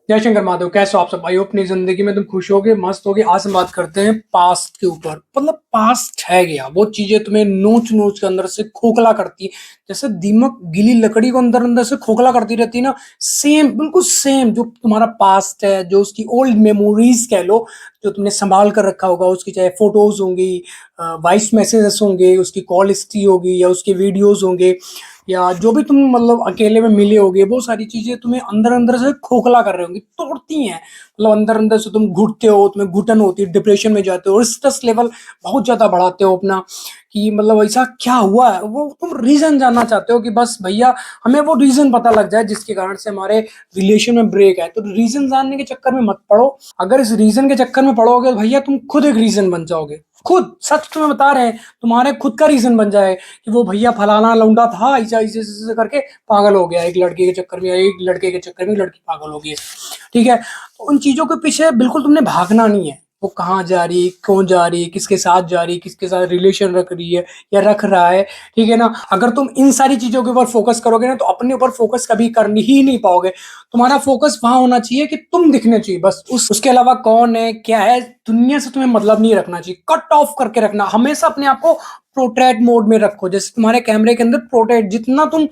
जय शंकर महादेव। कैसे हो आप सब भाई? अपनी जिंदगी में तुम खुश होगे, मस्त होगे। आज हम बात करते हैं पास्ट के ऊपर। मतलब पास्ट है गया, वो चीजें तुम्हें नोच नोच के अंदर से खोखला करती है। जैसे दीमक गीली लकड़ी को अंदर अंदर से खोखला करती रहती है ना, सेम बिल्कुल सेम जो तुम्हारा पास्ट है, जो उसकी ओल्ड मेमोरीज कह लो, जो तुमने संभाल कर रखा होगा, उसकी चाहे फोटोज होंगी, वॉइस मैसेजेस होंगे, उसकी कॉल हिस्ट्री होगी, या उसके वीडियोज होंगे, या जो भी तुम मतलब अकेले में मिले होगे, वो सारी चीजें तुम्हें अंदर अंदर से खोखला कर रही होंगी, तोड़ती हैं। मतलब अंदर अंदर से तुम घुटते हो, तुम्हें घुटन होती है, डिप्रेशन में जाते हो, स्ट्रेस लेवल बहुत ज्यादा बढ़ाते हो अपना, कि मतलब ऐसा क्या हुआ है, वो तुम रीजन जानना चाहते हो कि बस भैया हमें वो रीजन पता लग जाए जिसके कारण से हमारे रिलेशन में ब्रेक है। तो रीजन जानने के चक्कर में मत पड़ो। अगर इस रीजन के चक्कर में पड़ोगे तो भैया तुम खुद एक रीजन बन जाओगे। खुद सच तुम्हें बता रहे हैं, तुम्हारे खुद का रीजन बन जाए कि वो भैया फलाना लौंडा था, ऐसा ऐसे ऐसे करके पागल हो गया एक लड़के के चक्कर में, या एक लड़के के चक्कर में लड़की पागल हो गई है। ठीक है, तो उन चीजों के पीछे बिल्कुल तुमने भागना नहीं है। वो कहाँ जा रही है, क्यों जा रही है, किसके साथ जा रही है, किसके साथ रिलेशन रख रही है या रख रहा है। ठीक है ना, अगर तुम इन सारी चीजों के ऊपर फोकस करोगे ना, तो अपने ऊपर फोकस कभी कर ही नहीं पाओगे। तुम्हारा फोकस वहां होना चाहिए कि तुम दिखने चाहिए बस, उसके अलावा कौन है क्या है दुनिया से तुम्हें मतलब नहीं रखना चाहिए। कट ऑफ करके रखना, हमेशा अपने आप को प्रोट्रैक्ट मोड में रखो। जैसे तुम्हारे कैमरे के अंदर प्रोट्रैक्ट, जितना तुम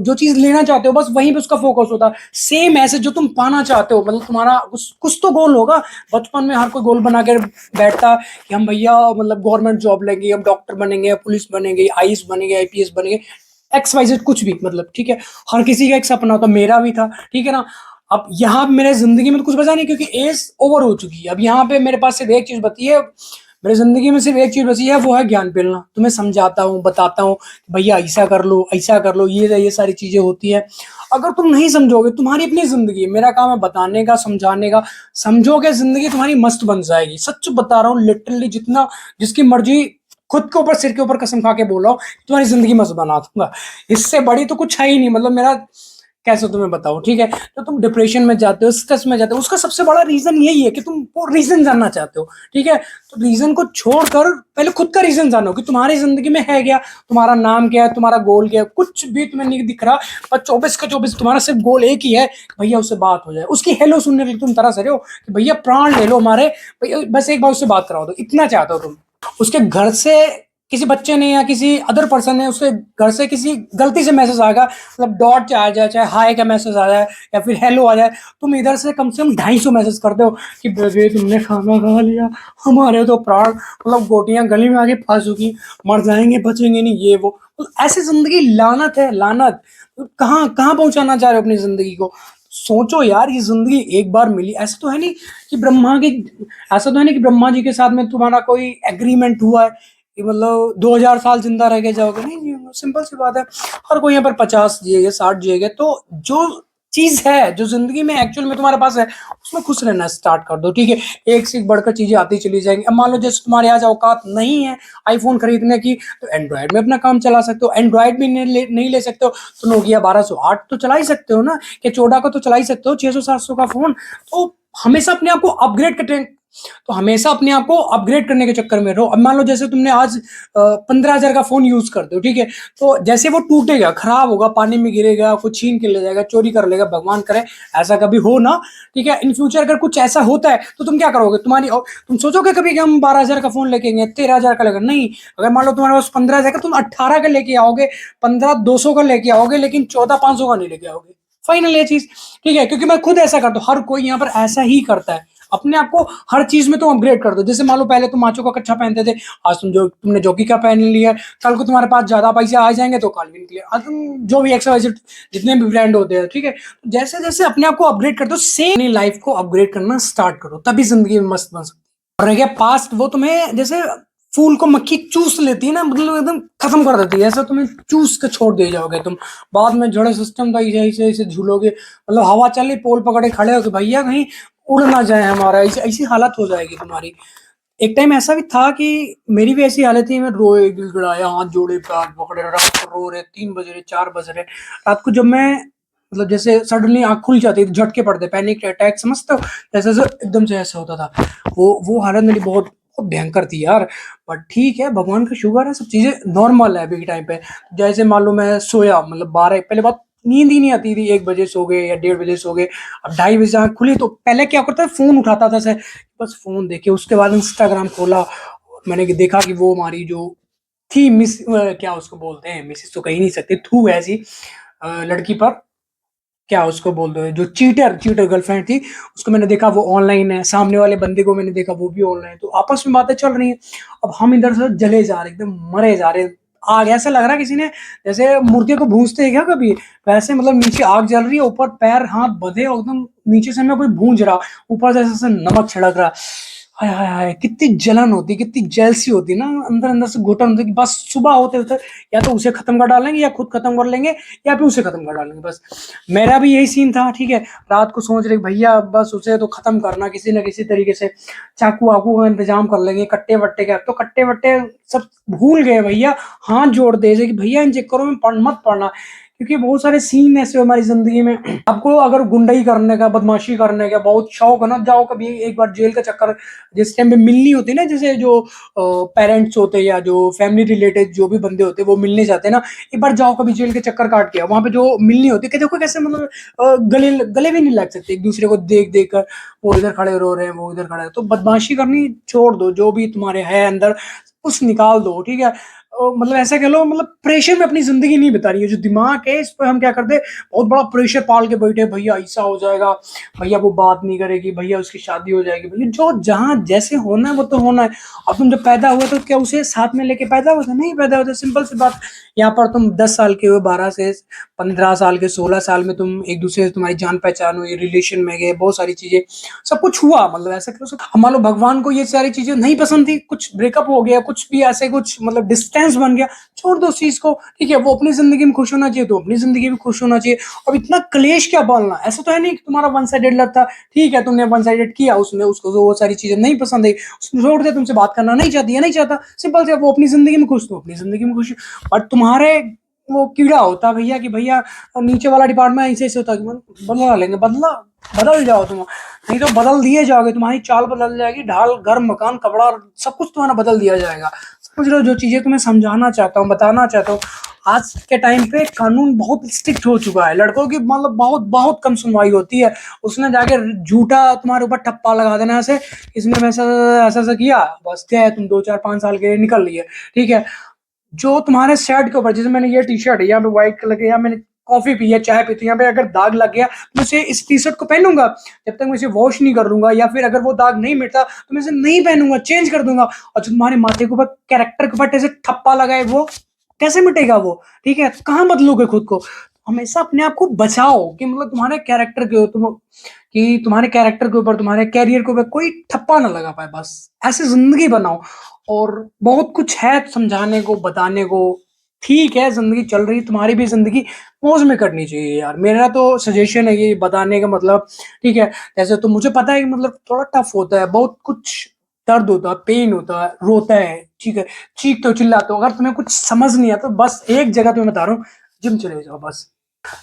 जो चीज लेना चाहते हो बस वहीं पे उसका फोकस होता है। सेम ऐसे जो तुम पाना चाहते हो, मतलब तुम्हारा कुछ तो गोल होगा। बचपन में हर कोई गोल बना के बैठता कि हम भैया मतलब गवर्नमेंट जॉब लेंगे, हम डॉक्टर बनेंगे, या पुलिस बनेंगे, आईएएस बनेंगे, आईपीएस बनेंगे, एक्स वाई जेड कुछ भी, मतलब ठीक है। हर किसी का एक सपना होता, मेरा भी था। ठीक है ना, अब यहाँ मेरे जिंदगी में तो कुछ बचा नहीं, क्योंकि एज ओवर हो चुकी है। अब यहाँ पे मेरे पास सिर्फ एक चीज बची है, मेरी जिंदगी में सिर्फ एक चीज बची है, वो है ज्ञान फैलाना। तुम्हें समझाता हूँ, बताता हूँ भैया ऐसा कर लो, ऐसा कर लो, ये सारी चीजें होती है। अगर तुम नहीं समझोगे, तुम्हारी अपनी जिंदगी है, मेरा काम है बताने का, समझाने का। समझोगे, जिंदगी तुम्हारी मस्त बन जाएगी। सच बता रहा हूँ, लिटरली जितना जिसकी मर्जी खुद के ऊपर, सिर के ऊपर कसम खा के बोल रहा हूँ, तुम्हारी जिंदगी मस्त बना दूंगा। इससे बड़ी तो कुछ है ही नहीं। मतलब मेरा कैसे तुम्हें बताओ। ठीक है, तो तुम डिप्रेशन में जाते हो, स्ट्रेस में जाते हो, उसका सबसे बड़ा रीजन यही है कि तुम वो रीजन जानना चाहते हो। ठीक है, तो रीजन को छोड़कर पहले खुद का रीजन जानो कि तुम्हारी जिंदगी में है क्या, तुम्हारा नाम क्या है, तुम्हारा गोल क्या है। कुछ भी तुम्हें नहीं दिख रहा, पर 24 का 24 तुम्हारा सिर्फ गोल एक ही है, भैया उससे बात हो जाए, उसकी हेलो सुनने के लिए तुम तरस रहे हो कि भैया प्राण ले लो हमारे, भैया बस एक बार उससे बात कराओ दो, इतना चाहते हो तुम। उसके घर से किसी बच्चे ने या किसी अदर पर्सन ने, उसके घर से किसी गलती से मैसेज आएगा, मतलब डॉट आ जाए, चाहे हाय का मैसेज आ जाए, या फिर हेलो आ जाए, तुम इधर से कम 250 मैसेज कर दो कि बेबी तुमने खाना खा लिया, हमारे तो प्राण मतलब गोटियां गली में आके फंस चुकी, मर जाएंगे, बचेंगे नहीं, ये वो। तो ऐसी जिंदगी लानत है, लानत। तो कहाँ कहाँ पहुंचाना चाह रहे हो अपनी जिंदगी को? सोचो यार, ये जिंदगी एक बार मिली। ऐसा तो है नहीं कि ऐसा तो है नहीं कि ब्रह्मा जी के साथ में तुम्हारा कोई एग्रीमेंट हुआ है कि मतलब 2000 साल जिंदा रह के जाओगे। नहीं नहीं, सिंपल सी बात है। हर कोई यहाँ पर 50 जिएगा, 60 जिएगा। तो जो चीज है, जो जिंदगी में एक्चुअल में तुम्हारे पास है, उसमें खुश रहना स्टार्ट कर दो। ठीक है, एक से एक बढ़कर चीजें आती चली जाएंगी। अब मान लो जैसे तुम्हारे यहाँ औकात नहीं है आईफोन खरीदने की, तो एंड्रॉयड में अपना काम चला सकते हो। एंड्रॉयड भी नहीं ले सकते हो तो नोकिया 1208 तो चला ही सकते हो ना, कि 14 का तो चला ही सकते हो, 600 700 का फोन। तो हमेशा अपने आप को अपग्रेड करते, तो हमेशा अपने आप को अपग्रेड करने के चक्कर में रहो। अब मान लो जैसे तुमने आज 15,000 का फोन यूज करते हो। ठीक है, तो जैसे वो टूटेगा, खराब होगा, पानी में गिरेगा, कुछ छीन के ले जाएगा, चोरी कर लेगा, भगवान करे ऐसा कभी हो ना। ठीक है, इन फ्यूचर अगर कुछ ऐसा होता है तो तुम क्या करोगे? तुम सोचोगे कभी कि हम 12,000 का फोन लेके आएंगे, 13,000 का लेकर? नहीं। अगर मान लो तुम्हारे पास 15,000 का, तुम 18 का लेके आओगे, 15,200 का लेके आओगे, लेकिन 14,500 का नहीं लेके आओगे। फाइनल ये चीज। ठीक है, क्योंकि मैं खुद ऐसा करता हूँ, हर कोई यहाँ पर ऐसा ही करता है। अपने आप को हर चीज में तुम अपग्रेड कर दो। जैसे मान लो पहले तुम माचो का कच्चा पहनते थे, आज तुमने जॉकी का पहन लिया। कल को तुम्हारे पास ज्यादा पैसे आ जाएंगे तो काल्विन के लिए, आज तुम जो भी एक्स जितने भी ब्रांड होते हैं। ठीक है, जैसे जैसे अपने आप को अपग्रेड कर दो, सेम अपनी लाइफ को अपग्रेड करना स्टार्ट करो, तभी जिंदगी में मस्त बन सकती है। और रह गया पास्ट, वो तुम्हें जैसे फूल को मक्खी चूस लेती है ना, मतलब एकदम खत्म कर देती है, ऐसा तुम्हें चूस के छोड़ दे जाओगे तुम। बाद में जड़े सिस्टम का ऐसे ऐसे ऐसे झूलोगे, मतलब हवा चली पोल पकड़े खड़े हो कि भैया कहीं उड़ ना जाए हमारा, ऐसी ऐसी हालत हो जाएगी तुम्हारी। एक टाइम ऐसा भी था कि मेरी भी ऐसी हालत थी, मैं रोए, गिड़गिड़ाया, हाथ जोड़े, पैर पकड़े, रात को रो रहे, 3 बज रहे, 4 बज रहे। रात को जब मैं मतलब जैसे सडनली आंख खुल जाती थी, झटके पड़ते, पैनिक अटैक समझते हो, जैसे एकदम से ऐसा होता था। वो हालत मेरी बहुत बहुत भयंकर थी यार। पर ठीक है, भगवान का शुक्र है, सब चीजें नॉर्मल है अभी के टाइम पे। जैसे मान लो मैं सोया, मतलब 12, पहले बात नींद ही नहीं आती थी, 1 बजे सो गए या 1:30 बजे सो गए। अब 2:30 बजे आँख खुली तो पहले क्या करता था, फ़ोन उठाता था ऐसे, बस फ़ोन देखे, उसके बाद इंस्टाग्राम खोला और मैंने देखा कि वो हमारी जो थी क्या उसको बोलते हैं, मिसेज़ तो कह ही नहीं सकते, थू ऐसी लड़की पर क्या उसको बोलते हैं, जो चीटर चीटर गर्लफ्रेंड थी, उसको मैंने देखा वो ऑनलाइन है, सामने वाले बंदे को मैंने देखा वो भी ऑनलाइन है, तो आपस में बातें चल रही हैं। अब हम इधर से जले जा रहे हैं, एकदम मरे जा रहे हैं। आग ऐसा लग रहा है किसी ने जैसे मुर्गे को भूनते हैं क्या कभी, वैसे मतलब नीचे आग जल रही है, ऊपर पैर हाथ बंधे और एकदम नीचे से हमें कोई भूंज रहा, ऊपर से ऐसे नमक छिड़क रहा। हाय हाय हाय! कितनी जलन होती, कितनी जेलसी होती ना, अंदर-अंदर से घुटन होती कि बस सुबह होते-होते या तो उसे खत्म कर डालेंगे या खुद खत्म कर लेंगे या फिर उसे खत्म कर डालेंगे बस। मेरा भी यही सीन था, ठीक है? रात को सोच रहे भैया बस उसे तो खत्म करना किसी न किसी तरीके से, चाकू-वाकू का इंतज़ाम कर लेंगे, कट्टे-वट्टे का, तो कट्टे-वट्टे सब भूल गए भैया, हाथ जोड़ दिए थे कि भैया इन चक्करों में मत पड़ना, क्योंकि बहुत सारे सीन ऐसे हमारी ज़िंदगी में। आपको अगर गुंडई करने का, बदमाशी करने का बहुत शौक है ना, जाओ कभी एक बार जेल का चक्कर, जिस टाइम पे मिलनी होती है ना, जैसे जो पेरेंट्स होते हैं या जो फैमिली रिलेटेड जो भी बंदे होते हैं, वो मिलने जाते हैं ना, एक बार जाओ कभी जेल के चक्कर काट के आओ, वहाँ पे जो मिलनी होती है कि देखो कैसे मतलब गले गले भी नहीं लग सकते एक-दूसरे को देख-देख कर, वो इधर खड़े रो रहे हैं, वो इधर खड़ा है, तो बदमाशी करनी छोड़ दो, जो भी तुम्हारे है अंदर, कुछ निकाल दो, ठीक है? मतलब ऐसा कह लो, मतलब प्रेशर में अपनी ज़िंदगी नहीं बितानी है, जो दिमाग है इस पे हम क्या करते हैं, बहुत बड़ा प्रेशर पाल के बैठे, भैया ऐसा हो जाएगा, भैया वो बात नहीं करेगी, भैया उसकी शादी हो जाएगी, भैया जो जहाँ जैसे होना है वो तो होना है। अब तुम जब पैदा हुए तो क्या उसे साथ में लेके पैदा हुए थे? नहीं पैदा हुए थे, सिंपल सी बात। यहाँ पर तुम 10 साल के हुए, 12 से 15 साल के, 16 साल में तुम एक-दूसरे से तुम्हारी जान-पहचान हुई, रिलेशन में गए, बहुत सारी चीज़ें, सब कुछ हुआ, मतलब ऐसा कह लो। अब मान लो भगवान को ये सारी चीज़ें नहीं पसंद थी, कुछ ब्रेकअप हो गया, कुछ भी ऐसे कुछ मतलब डिस्टेंस बन गया, छोड़ दो उस चीज़ को, ठीक है? वो अपनी ज़िंदगी में खुश होना चाहिए तो अपनी ज़िंदगी में खुश होना चाहिए। अब इतना क्लेश क्या पालना? ऐसा तो है नहीं कि तुम्हारा वन साइडेड लव था, ठीक है, तुमने वन साइडेड किया, उसने उसको तो वो सारी चीज़ें नहीं पसंद आई, उसने छोड़ दिया, तुमसे बात करना नहीं चाहती है, नहीं चाहता, सिंपल सा, वो अपनी ज़िंदगी में खुश, तो अपनी ज़िंदगी में खुश। बट तुम्हारे वो कीड़ा होता है भैया कि भैया नीचे वाला डिपार्टमेंट ऐसे-ऐसे होता है कि बदला लेंगे, बदल जाओ तुम, नहीं तो बदल दिए जाओगे, तुम्हारी चाल बदल जाएगी, ढाल, घर, मकान, कपड़ा, सब कुछ तुम्हारा बदल दिया जाएगा। समझ रहे हो? जो चीज़ें तुम्हें समझाना चाहता हूँ, बताना चाहता हूँ, आज के टाइम पे कानून बहुत स्ट्रिक्ट हो चुका है, लड़कों की मतलब बहुत कम सुनवाई होती है। उसने जाके झूठा तुम्हारे ऊपर ठप्पा लगा देना ऐसे, इसने ऐसा-ऐसा किया, बस क्या है, तुम 2, 4, 5 साल के लिए निकल लिए, ठीक है? जो तुम्हारे शर्ट के ऊपर, जैसे मैंने ये टी-शर्ट है, यहाँ पे व्हाइट कलर के, यहाँ मैंने कॉफ़ी पी है, चाय पी थी, यहाँ पे अगर दाग लग गया, मैं इसे इस टी-शर्ट को पहनूँगा, जब तक मैं इसे वॉश नहीं कर लूँगा, या फिर अगर वो दाग नहीं मिटता, तो मैं इसे नहीं पहनूँगा, चेंज कर दूँगा। और जो तुम्हारे माथे के ऊपर कैरेक्टर के ऊपर ऐसे ठप्पा लगा है, वो कैसे मिटेगा वो? ठीक है? कहाँ बदलोगे खुद को? हमेशा अपने आप को बचाओ कि मतलब तुम्हारे कैरेक्टर के तुम कि तुम्हारे कैरेक्टर के ऊपर, तुम्हारे करियर के ऊपर कोई ठप्पा ना लगा पाए बस। ऐसी ज़िंदगी बनाओ। और बहुत कुछ है समझाने को, बताने को। ठीक है, ज़िंदगी चल रही है, तुम्हारी भी ज़िंदगी मौज में कटनी चाहिए यार। मेरा तो सजेशन है ये बताने का मतलब, ठीक है? जैसे तो मुझे पता है कि मतलब थोड़ा टफ होता है, बहुत कुछ दर्द होता है, पेन होता है, रोता है, ठीक है? चीखते हो, चिल्लाते हो, अगर तुम्हें कुछ समझ नहीं आता, बस एक जगह तुम्हें बता रहा हूँ, जिम चले जाओ बस।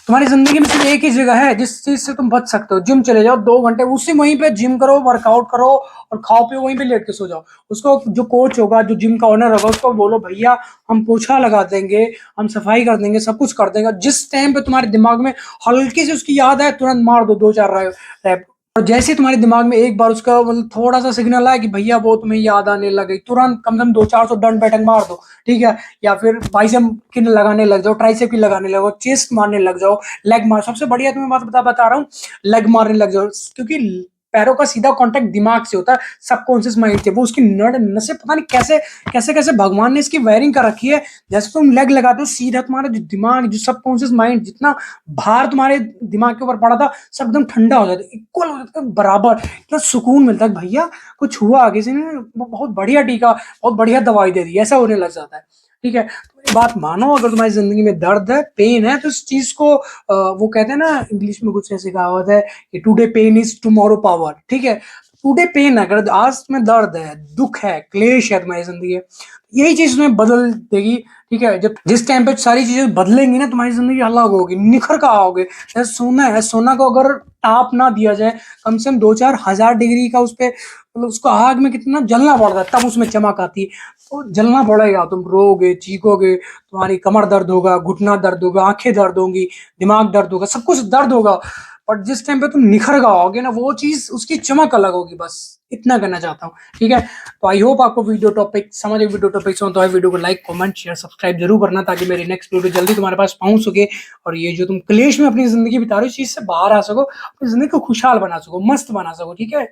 तुम्हारी ज़िंदगी में सिर्फ़ एक ही जगह है जिस चीज़ से तुम बच सकते हो, जिम चले जाओ 2 घंटे, उसी वहीं पे जिम करो, वर्कआउट करो और खाओ-पियो, वहीं पे लेट के सो जाओ। उसको जो कोच होगा, जो जिम का ओनर होगा, उसको बोलो भैया हम पोछा लगा देंगे, हम सफाई कर देंगे, सब कुछ कर देंगे। जिस टाइम पे तुम्हारे दिमाग में हल्की सी उसकी याद आए, तुरंत मार दो 2-4 रैप। और जैसे ही तुम्हारे दिमाग में एक बार उसका मतलब थोड़ा-सा सिग्नल आया कि भैया वो तुम्हें याद आने लग गई, तुरंत कम से कम 2-400 दंड बैठक मार दो, ठीक है? या फिर बाइसेप की लगाने लग जाओ, ट्राइसेप की लगाने लगो, चेस्ट मारने लग जाओ, लेग मार, सबसे बढ़िया तुम्हें बात बता रहा हूँ, लेग मारने लग जाओ, क्योंकि पैरों का सीधा कांटेक्ट दिमाग से होता है, सबकॉन्शियस माइंड से। वो उसकी नड नसें पता नहीं कैसे भगवान ने इसकी वायरिंग कर रखी है। जैसे तुम लेग लगाते हो, सीधा तुम्हारा जो दिमाग, जो सबकॉन्शियस माइंड, जितना भार तुम्हारे दिमाग के ऊपर पड़ा था, सब एकदम ठंडा हो जाता है, इक्वल हो जाता है, बराबर। इतना सुकून मिलता है भैया कुछ हुआ, किसी ने बहुत बढ़िया टीका, बहुत बढ़िया दवाई दे दी, ऐसा होने लग जाता है। ठीक है, मेरी बात मानो, अगर तुम्हारी जिंदगी में दर्द है, पेन है, तो इस चीज को वो कहते हैं ना, इंग्लिश में कुछ ऐसी कहावत है कि today pain is tomorrow power. ठीक है, टुडे पेन है, अगर आज में दर्द है, दुख है, क्लेश है तुम्हारी जिंदगी में, यही चीज तुम्हें बदल देगी। ठीक है, जब जिस टाइम पे सारी चीजें बदलेंगी ना, तुम्हारी जिंदगी अलग होगी, निखर कर आओगे। जैसे सोना है, सोना को अगर ताप ना दिया जाए, कम से कम 2-4 हजार डिग्री का उस पे, मतलब उसको आग में कितना जलना पड़ता है, तब उसमें चमक आती है। तो जलना पड़ेगा, तुम रोओगे, चीखोगे, तुम्हारी कमर दर्द होगा, घुटना दर्द होगा, आंखें दर्द होंगी, दिमाग दर्द होगा, सब कुछ दर्द होगा। बट जिस टाइम पे तुम निखर कर आओगे ना, वो चीज, उसकी चमक अलग होगी। बस इतना कहना चाहता हूँ। ठीक है, तो आई होप आपको वीडियो टॉपिक समझ, वीडियो टॉपिक समझ तो है, वीडियो को लाइक, कमेंट, शेयर, सब्सक्राइब जरूर करना, ताकि मेरी नेक्स्ट वीडियो जल्दी तुम्हारे पास पहुंच सके, और ये जो तुम क्लेश में अपनी जिंदगी बिता रहे हो, इस चीज से बाहर आ सको, अपनी जिंदगी को खुशहाल बना सको, मस्त बना सको। ठीक है।